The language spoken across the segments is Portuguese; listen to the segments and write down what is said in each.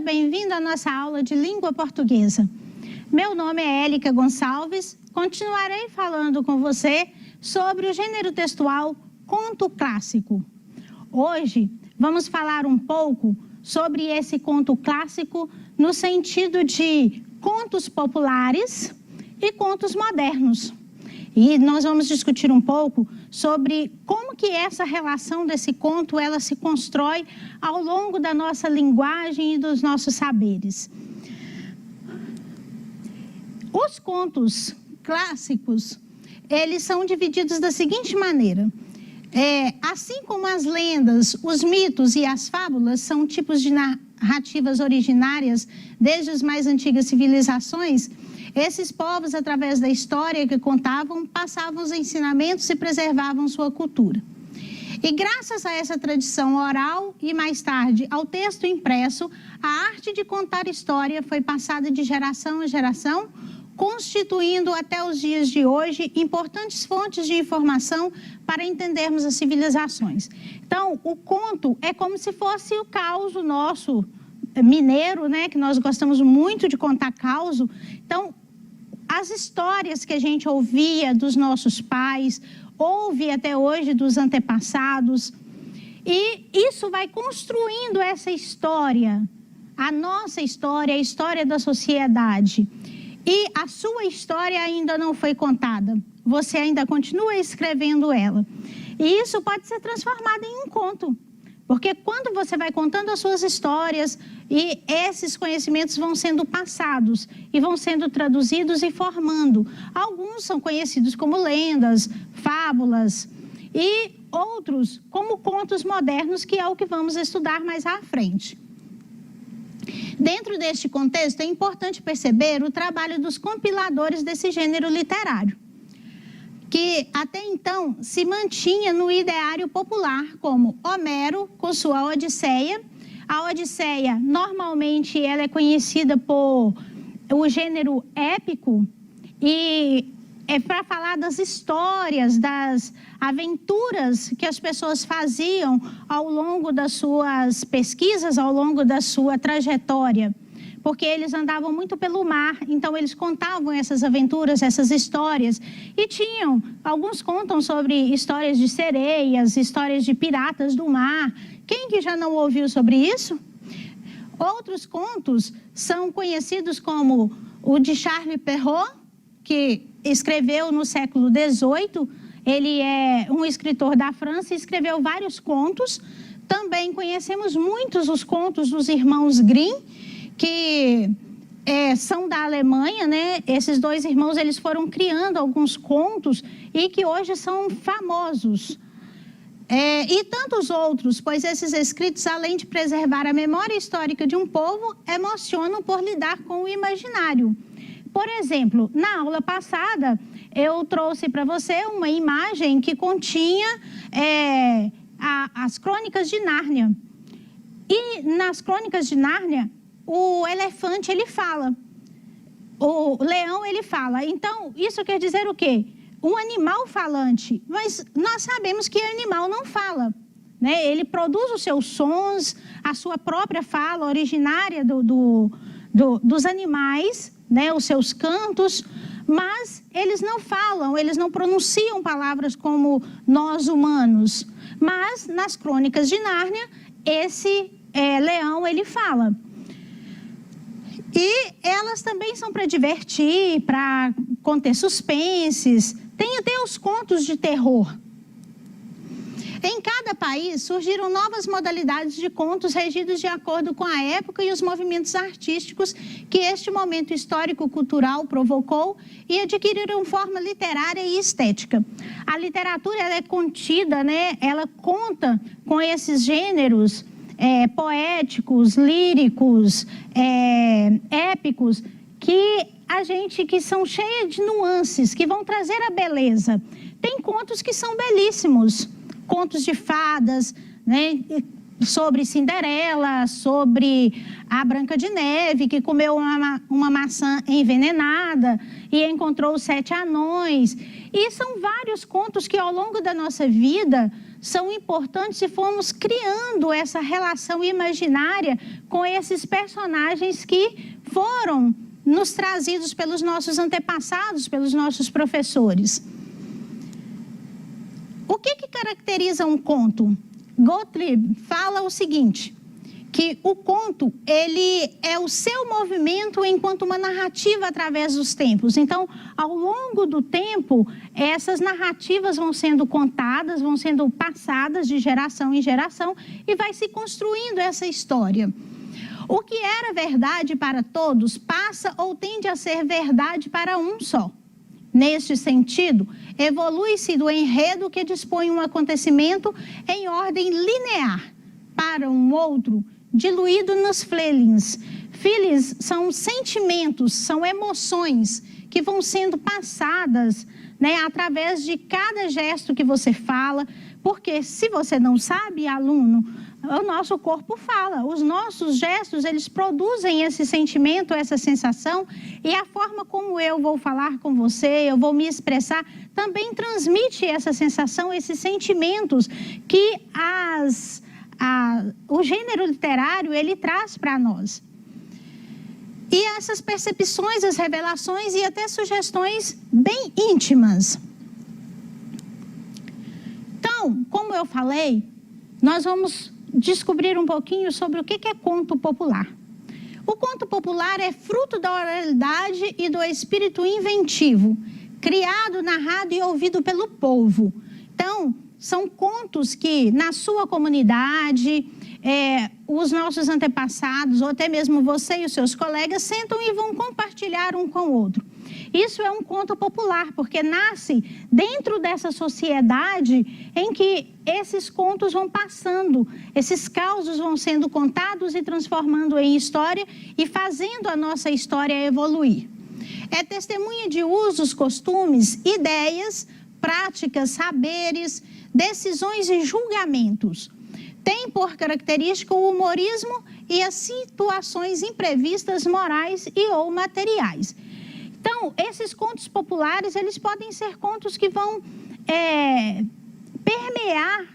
bem-vindo à nossa aula de língua portuguesa. Meu nome é Élica Gonçalves, continuarei falando com você sobre o gênero textual conto clássico. Hoje vamos falar um pouco sobre esse conto clássico no sentido de contos populares e contos modernos. E nós vamos discutir um pouco sobre como que essa relação desse conto ela se constrói ao longo da nossa linguagem e dos nossos saberes. Os contos clássicos, eles são divididos da seguinte maneira. Assim como as lendas, os mitos e as fábulas são tipos de narrativas originárias desde as mais antigas civilizações, esses povos, através da história que contavam, passavam os ensinamentos e preservavam sua cultura. E graças a essa tradição oral e, mais tarde, ao texto impresso, a arte de contar história foi passada de geração em geração, constituindo até os dias de hoje importantes fontes de informação para entendermos as civilizações. Então, o conto é como se fosse o causo nosso mineiro, né, que nós gostamos muito de contar causo. Então, as histórias que a gente ouvia dos nossos pais, ouve até hoje dos antepassados, e isso vai construindo essa história, a nossa história, a história da sociedade. E a sua história ainda não foi contada, você ainda continua escrevendo ela. E isso pode ser transformado em um conto, porque quando você vai contando as suas histórias, e esses conhecimentos vão sendo passados e vão sendo traduzidos e formando. Alguns são conhecidos como lendas, fábulas e outros como contos modernos, que é o que vamos estudar mais à frente. Dentro deste contexto, é importante perceber o trabalho dos compiladores desse gênero literário, que até então se mantinha no ideário popular, como Homero com sua Odisseia. A Odisseia, normalmente, ela é conhecida por o gênero épico e é para falar das histórias, das aventuras que as pessoas faziam ao longo das suas pesquisas, ao longo da sua trajetória. Porque eles andavam muito pelo mar, então eles contavam essas aventuras, essas histórias. E alguns contam sobre histórias de sereias, histórias de piratas do mar. Quem que já não ouviu sobre isso? Outros contos são conhecidos como o de Charles Perrault, que escreveu no século XVIII. Ele é um escritor da França e escreveu vários contos. Também conhecemos muitos os contos dos irmãos Grimm, que são da Alemanha, né? Esses dois irmãos, eles foram criando alguns contos e que hoje são famosos. E tantos outros, pois esses escritos, além de preservar a memória histórica de um povo, emocionam por lidar com o imaginário. Por exemplo, na aula passada, eu trouxe para você uma imagem que continha as Crônicas de Nárnia. E nas Crônicas de Nárnia, o elefante, ele fala. O leão, ele fala. Então, isso quer dizer o quê? Um animal falante. Mas nós sabemos que animal não fala, né? Ele produz os seus sons, a sua própria fala originária dos animais, né? Os seus cantos, mas eles não falam, eles não pronunciam palavras como nós humanos. Mas nas Crônicas de Nárnia, esse leão, ele fala. E elas também são para divertir, para conter suspenses. Tem até os contos de terror. Em cada país surgiram novas modalidades de contos regidos de acordo com a época e os movimentos artísticos que este momento histórico-cultural provocou e adquiriram forma literária e estética. A literatura ela é contida, né? Ela conta com esses gêneros poéticos, líricos, épicos, que são cheios de nuances, que vão trazer a beleza. Tem contos que são belíssimos, contos de fadas, né? sobre Cinderela, sobre a Branca de Neve, que comeu uma maçã envenenada e encontrou os 7 anões. E são vários contos que, ao longo da nossa vida, são importantes e fomos criando essa relação imaginária com esses personagens que foram nos trazidos pelos nossos antepassados, pelos nossos professores. O que caracteriza um conto? Gottlieb fala o seguinte, que o conto, ele é o seu movimento enquanto uma narrativa através dos tempos. Então, ao longo do tempo, essas narrativas vão sendo contadas, vão sendo passadas de geração em geração e vai se construindo essa história. O que era verdade para todos passa ou tende a ser verdade para um só. Neste sentido, evolui-se do enredo que dispõe um acontecimento em ordem linear para um outro, diluído nos feelings. Feelings são sentimentos, são emoções que vão sendo passadas, né, através de cada gesto que você fala, porque se você não sabe, aluno, o nosso corpo fala, os nossos gestos, eles produzem esse sentimento, essa sensação, e a forma como eu vou falar com você, eu vou me expressar, também transmite essa sensação, esses sentimentos que o gênero literário, ele traz para nós. E essas percepções, as revelações e até sugestões bem íntimas. Então, como eu falei, nós vamos descobrir um pouquinho sobre o que é conto popular. O conto popular é fruto da oralidade e do espírito inventivo, criado, narrado e ouvido pelo povo. Então, são contos que na sua comunidade, os nossos antepassados, ou até mesmo você e os seus colegas, sentam e vão compartilhar um com o outro. Isso é um conto popular, porque nasce dentro dessa sociedade em que esses contos vão passando, esses causos vão sendo contados e transformando em história e fazendo a nossa história evoluir. É testemunha de usos, costumes, ideias, práticas, saberes, decisões e julgamentos. Tem por característica o humorismo e as situações imprevistas morais e ou materiais. Então, esses contos populares, eles podem ser contos que vão permear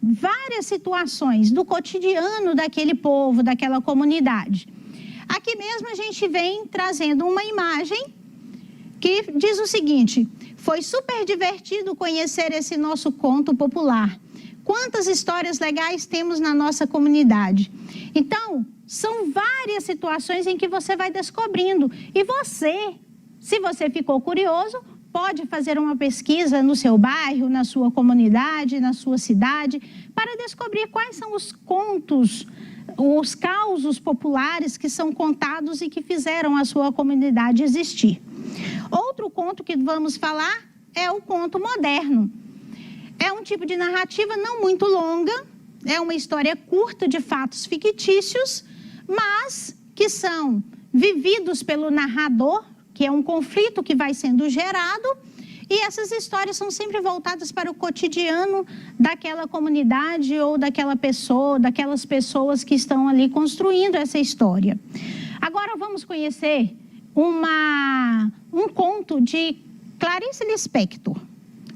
várias situações do cotidiano daquele povo, daquela comunidade. Aqui mesmo a gente vem trazendo uma imagem que diz o seguinte: foi super divertido conhecer esse nosso conto popular. Quantas histórias legais temos na nossa comunidade. Então, são várias situações em que você vai descobrindo. E você, se você ficou curioso, pode fazer uma pesquisa no seu bairro, na sua comunidade, na sua cidade, para descobrir quais são os contos, os causos populares que são contados e que fizeram a sua comunidade existir. Outro conto que vamos falar é o conto moderno. É um tipo de narrativa não muito longa, é uma história curta de fatos fictícios, mas que são vividos pelo narrador, que é um conflito que vai sendo gerado, e essas histórias são sempre voltadas para o cotidiano daquela comunidade ou daquela pessoa, daquelas pessoas que estão ali construindo essa história. Agora vamos conhecer um conto de Clarice Lispector,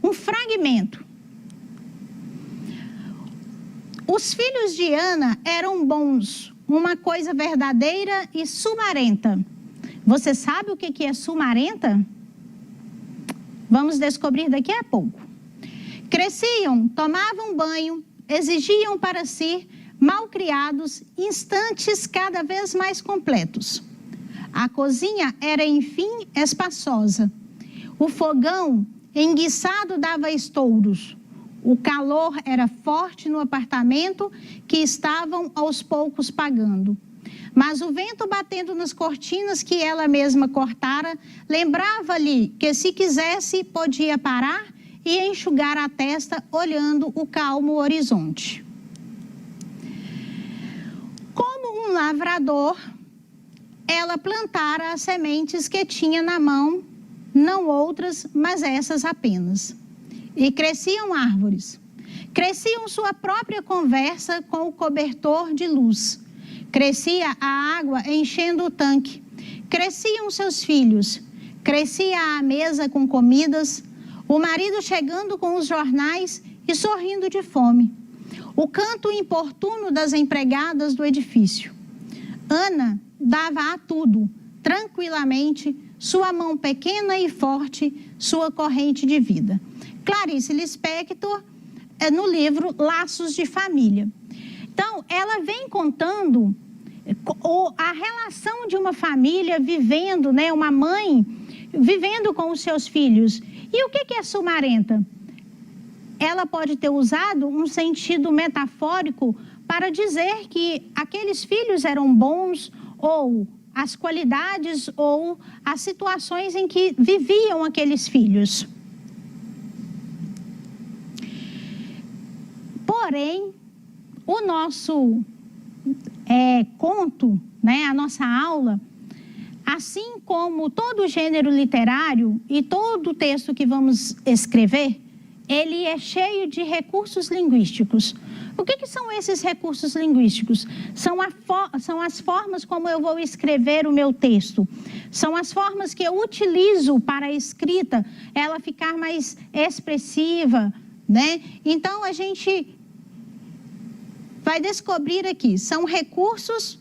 um fragmento. Os filhos de Ana eram bons, uma coisa verdadeira e sumarenta. Você sabe o que é sumarenta? Vamos descobrir daqui a pouco. Cresciam, tomavam banho, exigiam para si, malcriados, instantes cada vez mais completos. A cozinha era, enfim, espaçosa. O fogão enguiçado dava estouros. O calor era forte no apartamento que estavam aos poucos pagando. Mas o vento batendo nas cortinas que ela mesma cortara, lembrava-lhe que se quisesse podia parar e enxugar a testa olhando o calmo horizonte. Como um lavrador, ela plantara as sementes que tinha na mão, não outras, mas essas apenas. E cresciam árvores. Cresciam sua própria conversa com o cobertor de luz. Crescia a água enchendo o tanque. Cresciam seus filhos. Crescia a mesa com comidas. O marido chegando com os jornais e sorrindo de fome. O canto importuno das empregadas do edifício. Ana dava a tudo, tranquilamente, sua mão pequena e forte, sua corrente de vida. Clarice Lispector, no livro Laços de Família. Então, ela vem contando a relação de uma família vivendo, né, uma mãe vivendo com os seus filhos. E o que é sumarenta? Ela pode ter usado um sentido metafórico para dizer que aqueles filhos eram bons, ou as qualidades ou as situações em que viviam aqueles filhos. Porém, o nosso conto, né, a nossa aula, assim como todo gênero literário e todo texto que vamos escrever, ele é cheio de recursos linguísticos. O que são esses recursos linguísticos? São as formas como eu vou escrever o meu texto. São as formas que eu utilizo para a escrita, ela ficar mais expressiva, né? Então, a gente vai descobrir aqui, são recursos...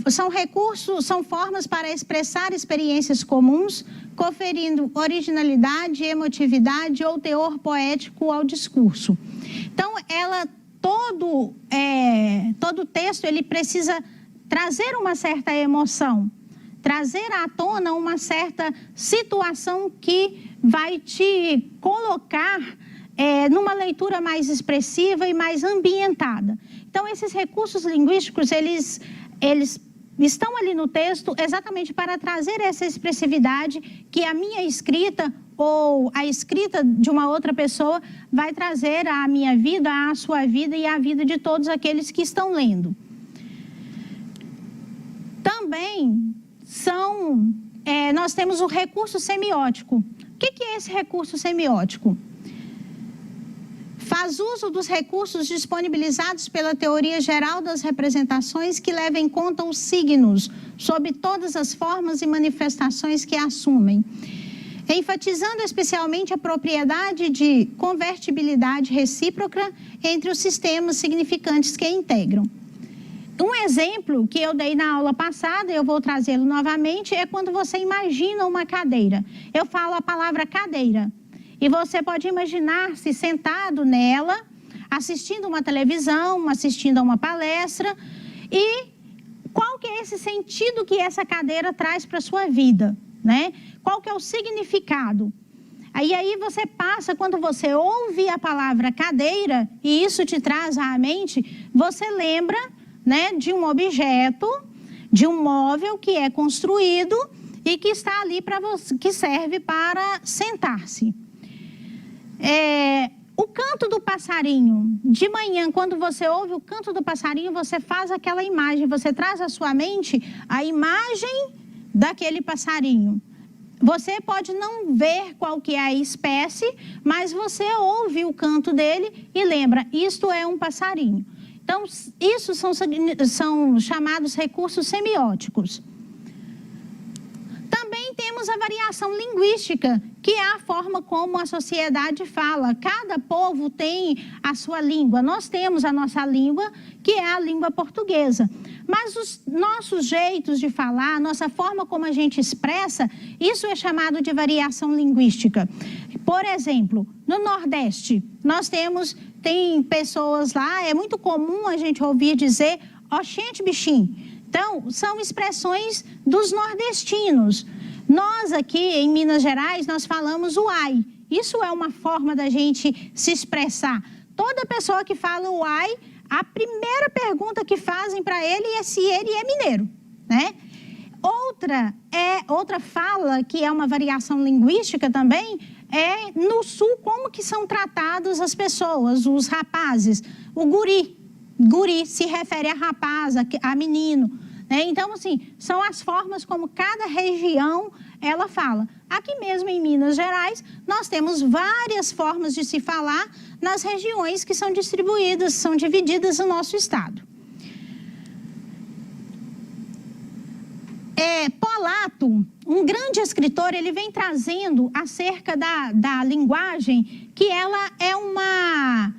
São recursos, são formas para expressar experiências comuns, conferindo originalidade, emotividade ou teor poético ao discurso. Então, todo texto ele precisa trazer uma certa emoção, trazer à tona uma certa situação que vai te colocar numa leitura mais expressiva e mais ambientada. Então, esses recursos linguísticos, eles estão ali no texto exatamente para trazer essa expressividade que a minha escrita ou a escrita de uma outra pessoa vai trazer à minha vida, à sua vida e à vida de todos aqueles que estão lendo. Também nós temos o recurso semiótico. O que é esse recurso semiótico? Faz uso dos recursos disponibilizados pela teoria geral das representações que leva em conta os signos, sob todas as formas e manifestações que assumem, enfatizando especialmente a propriedade de convertibilidade recíproca entre os sistemas significantes que integram. Um exemplo que eu dei na aula passada, eu vou trazê-lo novamente, é quando você imagina uma cadeira. Eu falo a palavra cadeira. E você pode imaginar-se sentado nela, assistindo uma televisão, assistindo a uma palestra. E qual que é esse sentido que essa cadeira traz para a sua vida, né? Qual que é o significado? Aí você passa, quando você ouve a palavra cadeira, e isso te traz à mente, você lembra, né, de um objeto, de um móvel que é construído e que está ali para você, que serve para sentar-se. O canto do passarinho, de manhã, quando você ouve o canto do passarinho, você faz aquela imagem, você traz à sua mente a imagem daquele passarinho. Você pode não ver qual que é a espécie, mas você ouve o canto dele e lembra, isto é um passarinho. Então, isso são chamados recursos semióticos. Também temos a variação linguística, que é a forma como a sociedade fala. Cada povo tem a sua língua. Nós temos a nossa língua, que é a língua portuguesa. Mas os nossos jeitos de falar, a nossa forma como a gente expressa, isso é chamado de variação linguística. Por exemplo, no Nordeste, tem pessoas lá, é muito comum a gente ouvir dizer, oxente bichinho. Então, são expressões dos nordestinos. Nós aqui em Minas Gerais, nós falamos uai. Isso é uma forma da gente se expressar. Toda pessoa que fala uai, a primeira pergunta que fazem para ele é se ele é mineiro, né? Outra fala, que é uma variação linguística também, é no sul como que são tratadas as pessoas, os rapazes. O guri se refere a rapaz, a menino, Então, assim, são as formas como cada região ela fala. Aqui mesmo em Minas Gerais, nós temos várias formas de se falar nas regiões que são distribuídas, são divididas no nosso estado. Polato, um grande escritor, ele vem trazendo acerca da linguagem, que a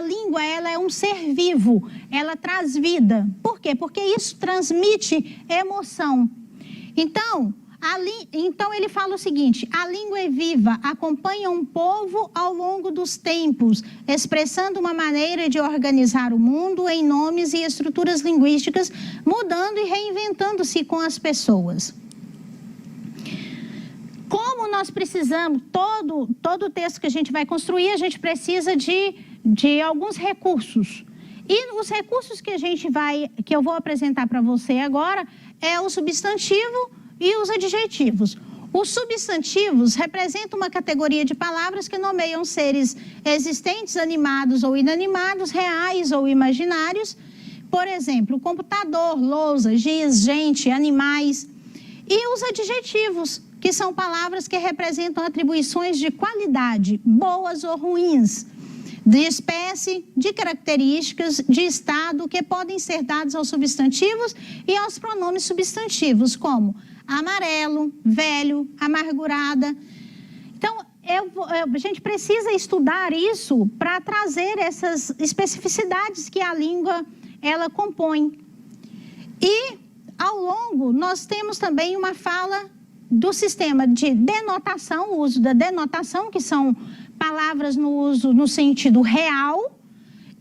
língua ela é um ser vivo, ela traz vida. Por quê? Porque isso transmite emoção. Então ele fala o seguinte: a língua é viva, acompanha um povo ao longo dos tempos, expressando uma maneira de organizar o mundo em nomes e estruturas linguísticas, mudando e reinventando-se com as pessoas. Como nós precisamos, todo texto que a gente vai construir, a gente precisa de alguns recursos. E os recursos que eu vou apresentar para você agora é o substantivo e os adjetivos. Os substantivos representam uma categoria de palavras que nomeiam seres existentes, animados ou inanimados, reais ou imaginários. Por exemplo, computador, lousa, giz, gente, animais. E os adjetivos, que são palavras que representam atribuições de qualidade, boas ou ruins, de espécie, de características, de estado, que podem ser dados aos substantivos e aos pronomes substantivos, como amarelo, velho, amargurada. Então, a gente precisa estudar isso para trazer essas especificidades que a língua ela compõe. E, ao longo, nós temos também uma fala do sistema de denotação, o uso da denotação, que são palavras no uso no sentido real,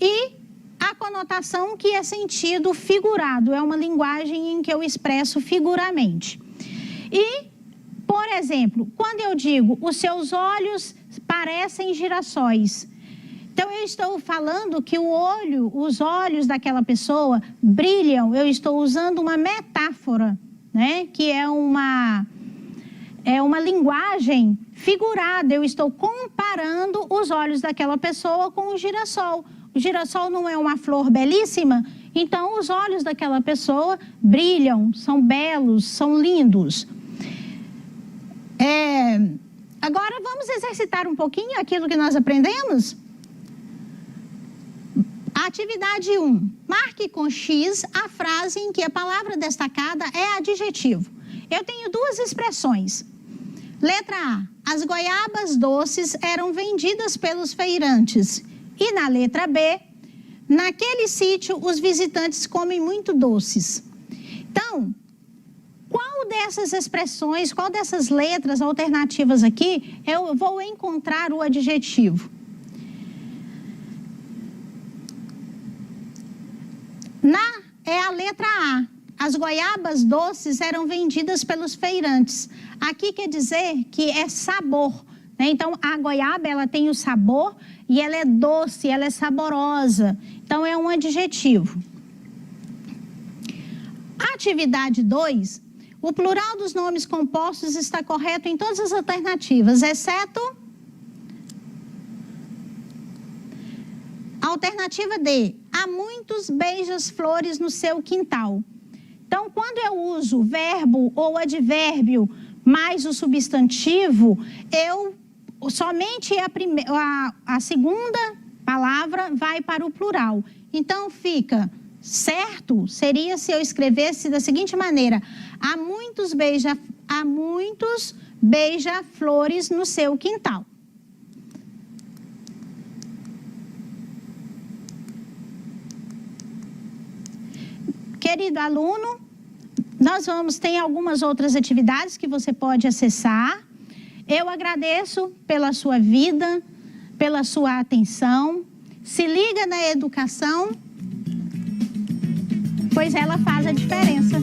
e a conotação, que é sentido figurado, é uma linguagem em que eu expresso figuramente. E, por exemplo, quando eu digo os seus olhos parecem girassóis, então eu estou falando que os olhos daquela pessoa brilham, eu estou usando uma metáfora, né? Que é uma linguagem figurada, eu estou comparando os olhos daquela pessoa com o girassol. O girassol não é uma flor belíssima? Então, os olhos daquela pessoa brilham, são belos, são lindos. Agora, vamos exercitar um pouquinho aquilo que nós aprendemos? Atividade 1. Marque com X a frase em que a palavra destacada é adjetivo. Eu tenho duas expressões. Letra A. As goiabas doces eram vendidas pelos feirantes. E na letra B. Naquele sítio, os visitantes comem muito doces. Então, qual dessas expressões, qual dessas letras alternativas aqui, eu vou encontrar o adjetivo? É a letra A. As goiabas doces eram vendidas pelos feirantes. Aqui quer dizer que é sabor, né? Então, a goiaba, ela tem o sabor e ela é doce, ela é saborosa. Então, é um adjetivo. Atividade 2. O plural dos nomes compostos está correto em todas as alternativas, exceto a alternativa D. Há muitos beija-flores no seu quintal. Então, quando eu uso verbo ou advérbio mais o substantivo, somente a segunda palavra vai para o plural. Então, fica certo, seria se eu escrevesse da seguinte maneira: há muitos beija-flores no seu quintal. Querido aluno, tem algumas outras atividades que você pode acessar. Eu agradeço pela sua vida, pela sua atenção. Se liga na educação, pois ela faz a diferença.